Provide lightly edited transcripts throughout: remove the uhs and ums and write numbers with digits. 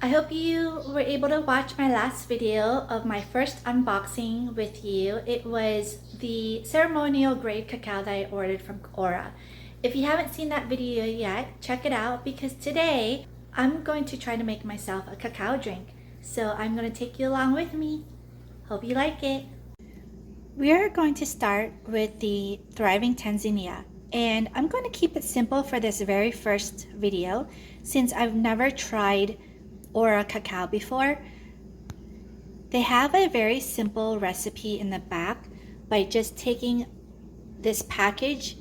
I hope you were able to watch my last video of my first unboxing with you. It was the ceremonial grade cacao that I ordered from Aura. If you haven't seen that video yet, check it out because today I'm going to try to make myself a cacao drink. So I'm going to take you along with me. Hope you like it. We are going to start with the Thriving Tanzania, and I'm going to keep it simple for this very first video since I've never tried Aura cacao before. They have a very simple recipe in the back by just taking this package,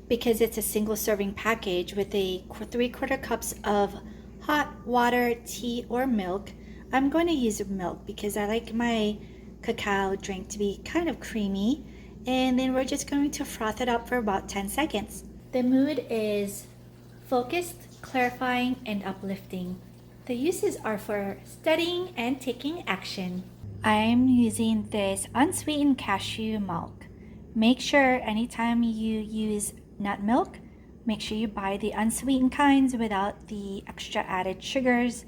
because it's a single serving package, with a 3/4 cups of hot water, tea, or milk. I'm going to use milk because I like my cacao drink to be kind of creamy, and then we're just going to froth it up for about 10 seconds. The mood is focused, clarifying, and uplifting. The uses are for studying and taking action. I'm using this unsweetened cashew milk. Make sure anytime you use nut milk, make sure you buy the unsweetened kinds without the extra added sugars,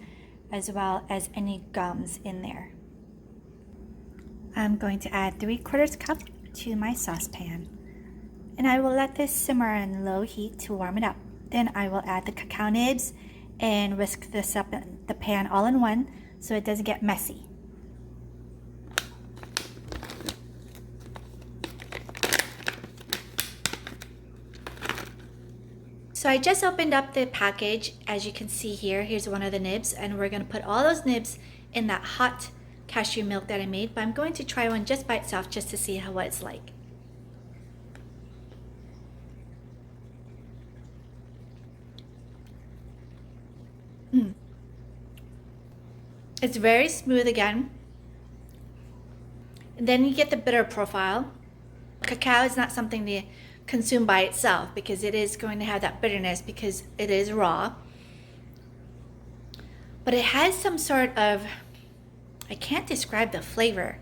as well as any gums in there. I'm going to add 3/4 cup to my saucepan, and I will let this simmer on low heat to warm it up. Then I will add the cacao nibs and whisk this up in the pan all in one so it doesn't get messy. So I just opened up the package. As you can see here, here's one of the nibs, and we're going to put all those nibs in that hot cashew milk that I made, but I'm going to try one just by itself just to see what it's like. It's very smooth again. And then you get the bitter profile. Cacao is not something to consume by itself because it is going to have that bitterness because it is raw. But it has some sort of, I can't describe the flavor.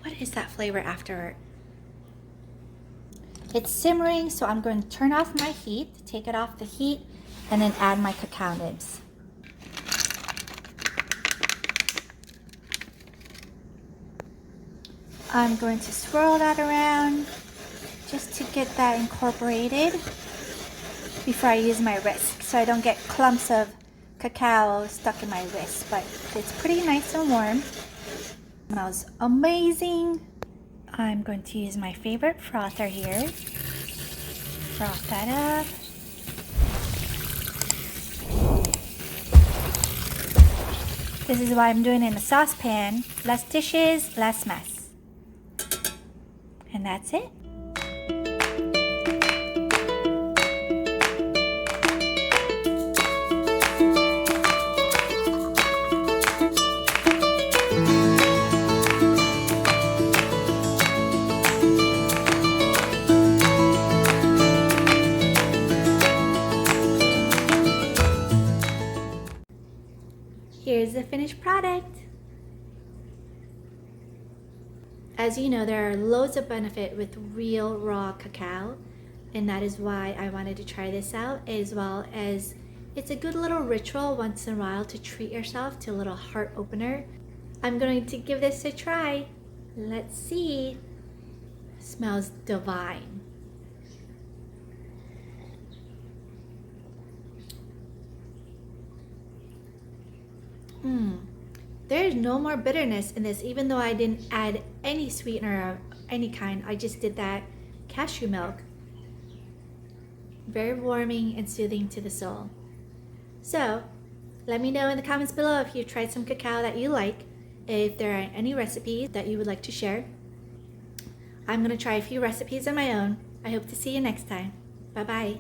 What is that flavor after? It's simmering, so I'm going to turn off my heat, take it off the heat, and then add my cacao nibs. I'm going to swirl that around just to get that incorporated before I use my whisk, so I don't get clumps of cacao stuck in my whisk. But it's pretty nice and warm. It smells amazing. I'm going to use my favorite frother here. Froth that up. This is why I'm doing it in a saucepan. Less dishes, less mess. And that's it. Here's the finished product. As you know, there are loads of benefit with real raw cacao, and that is why I wanted to try this out, as well as it's a good little ritual once in a while to treat yourself to a little heart opener. I'm going to give this a try. Let's see. It smells divine. There's no more bitterness in this, even though I didn't add any sweetener of any kind. I just did that cashew milk. Very warming and soothing to the soul. So let me know in the comments below if you've tried some cacao that you like, if there are any recipes that you would like to share. I'm going to try a few recipes of my own. I hope to see you next time. Bye bye.